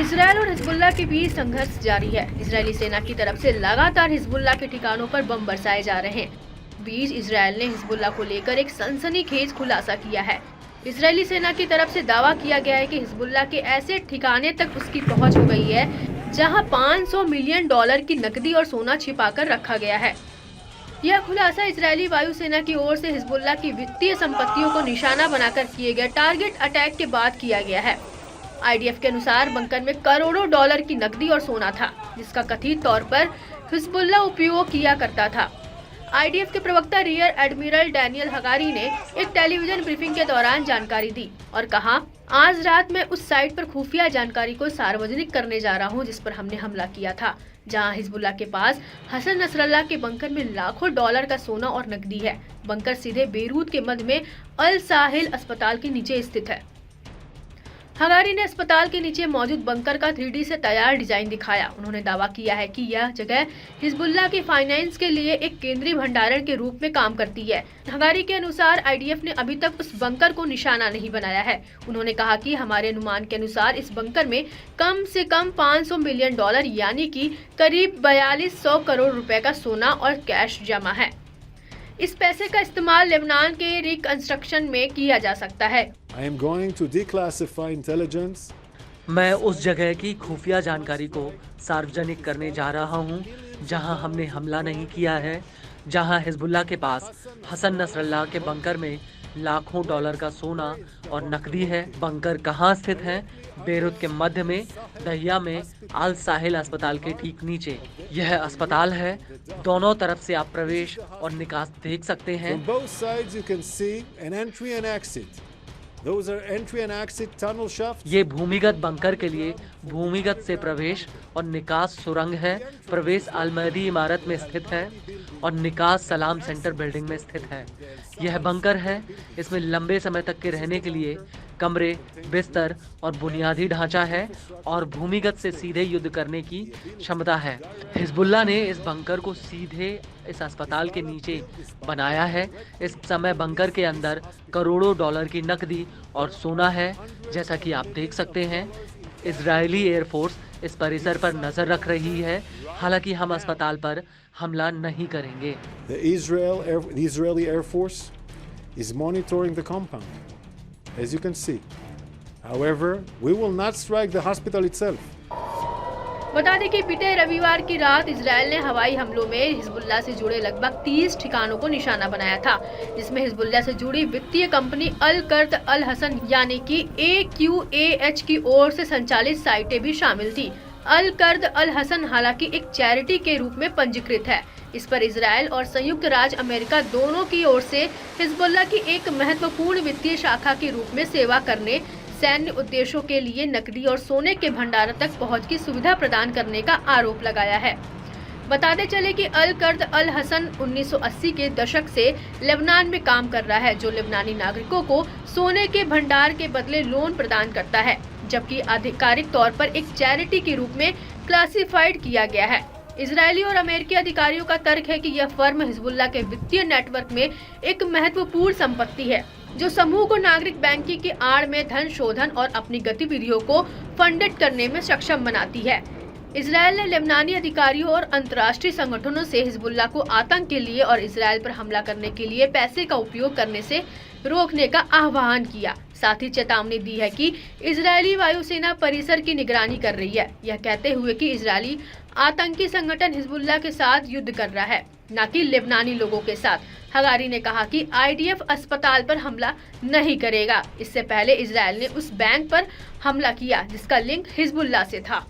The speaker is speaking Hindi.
इजरायल और हिजबुल्लाह के बीच संघर्ष जारी है। इजरायली सेना की तरफ से लगातार हिजबुल्लाह के ठिकानों पर बम बरसाए जा रहे हैं। बीच इजरायल ने हिजबुल्लाह को लेकर एक सनसनीखेज खुलासा किया है। इजरायली सेना की तरफ से दावा किया गया है कि हिजबुल्लाह के ऐसे ठिकाने तक उसकी पहुंच हो गई है जहां 500 मिलियन डॉलर की नकदी और सोना छिपाकर रखा गया है। यह खुलासा इजरायली वायुसेना की ओर से हिजबुल्लाह की वित्तीय संपत्तियों को निशाना बनाकर किए गए टारगेट अटैक के बाद किया गया है। आईडीएफ के अनुसार बंकर में करोड़ों डॉलर की नकदी और सोना था, जिसका कथित तौर पर हिजबुल्लाह उपयोग किया करता था। आईडीएफ के प्रवक्ता रियर एडमिरल डैनियल हगारी ने एक टेलीविजन ब्रीफिंग के दौरान जानकारी दी और कहा, आज रात मैं उस साइट पर खुफिया जानकारी को सार्वजनिक करने जा रहा हूं जिस पर हमने हमला किया था, जहां हिजबुल्लाह के पास हसन नसरल्लाह के बंकर में लाखों डॉलर का सोना और नकदी है। बंकर सीधे बेरूत के मध्य में अल साहिल अस्पताल के नीचे स्थित है। हगारी ने अस्पताल के नीचे मौजूद बंकर का 3D से तैयार डिजाइन दिखाया। उन्होंने दावा किया है कि यह जगह हिजबुल्लाह के फाइनेंस के लिए एक केंद्रीय भंडारण के रूप में काम करती है। हगारी के अनुसार आईडीएफ ने अभी तक उस बंकर को निशाना नहीं बनाया है। उन्होंने कहा कि हमारे अनुमान के अनुसार इस बंकर में कम से कम 500 मिलियन डॉलर यानी कि करीब 4200 करोड़ रुपए का सोना और कैश जमा है। इस पैसे का इस्तेमाल लेबनान के रिकंस्ट्रक्शन में किया जा सकता है। I am going to declassify intelligence. मैं उस जगह की खुफिया जानकारी को सार्वजनिक करने जा रहा हूं जहां हमने हमला नहीं किया है, जहां हिजबुल्लाह के पास हसन नसरल्लाह के बंकर में लाखों डॉलर का सोना और नकदी है। बंकर कहां स्थित है? बेरूत के मध्य में दहिया में अल साहिल अस्पताल के ठीक नीचे। यह अस्पताल है। दोनों तरफ से आप प्रवेश और निकास देख सकते हैं। From both sides you can see an entry and exit. Those are entry and exit tunnel shafts. ये भूमिगत बंकर के लिए भूमिगत से प्रवेश और निकास सुरंग है। प्रवेश अलमहदी इमारत में स्थित है और निकास सलाम सेंटर बिल्डिंग में स्थित है। यह बंकर है। इसमें लंबे समय तक के रहने के लिए कमरे, बिस्तर और बुनियादी ढांचा है और भूमिगत से सीधे युद्ध करने की क्षमता है। हिजबुल्लाह ने इस बंकर को सीधे इस अस्पताल के नीचे बनाया है। इस समय बंकर के अंदर करोड़ों डॉलर की नकदी और सोना है। जैसा कि आप देख सकते हैं, इजरायली एयरफोर्स इस परिसर पर नजर रख रही है। हालांकि हम अस्पताल पर हमला नहीं करेंगे। The Israeli Air Force is monitoring the compound, as you can see. However, we will not strike the hospital itself. बता दें कि बीते रविवार की रात इजरायल ने हवाई हमलों में हिजबुल्लाह से जुड़े लगभग 30 ठिकानों को निशाना बनाया था, जिसमें हिजबुल्लाह से जुड़ी वित्तीय कंपनी अल कर्द अल हसन यानी कि AQAH की ओर से संचालित साइटें भी शामिल थी। अल कर्द अल हसन हालांकि एक चैरिटी के रूप में पंजीकृत है। इस पर इजरायल और संयुक्त राज्य अमेरिका दोनों की ओर से हिजबुल्लाह की एक महत्वपूर्ण वित्तीय शाखा के रूप में सेवा करने, सैन्य उद्देश्यों के लिए नकदी और सोने के भंडार तक पहुंच की सुविधा प्रदान करने का आरोप लगाया है। बताते चले कि अल कर्द अल हसन 1980 के दशक से लेबनान में काम कर रहा है, जो लेबनानी नागरिकों को सोने के भंडार के बदले लोन प्रदान करता है, जबकि आधिकारिक तौर पर एक चैरिटी के रूप में क्लासिफाइड किया गया है। इजरायली और अमेरिकी अधिकारियों का तर्क है कि यह फर्म हिजबुल्लाह के वित्तीय नेटवर्क में एक महत्वपूर्ण संपत्ति है, जो समूह को नागरिक बैंकिंग की आड़ में धन शोधन और अपनी गतिविधियों को फंडेड करने में सक्षम बनाती है। इजरायल ने लेबनानी अधिकारियों और अंतर्राष्ट्रीय संगठनों से हिजबुल्लाह को आतंक के लिए और इजरायल पर हमला करने के लिए पैसे का उपयोग करने से रोकने का आह्वान किया। साथ ही चेतावनी दी है कि इजरायली वायुसेना परिसर की निगरानी कर रही है, यह कहते हुए कि इजरायली आतंकी संगठन हिजबुल्लाह के साथ युद्ध कर रहा है, न कि लेबनानी लोगों के साथ। हगारी ने कहा कि आईडीएफ अस्पताल पर हमला नहीं करेगा। इससे पहले इजरायल ने उस बैंक पर हमला किया जिसका लिंक हिजबुल्लाह से था।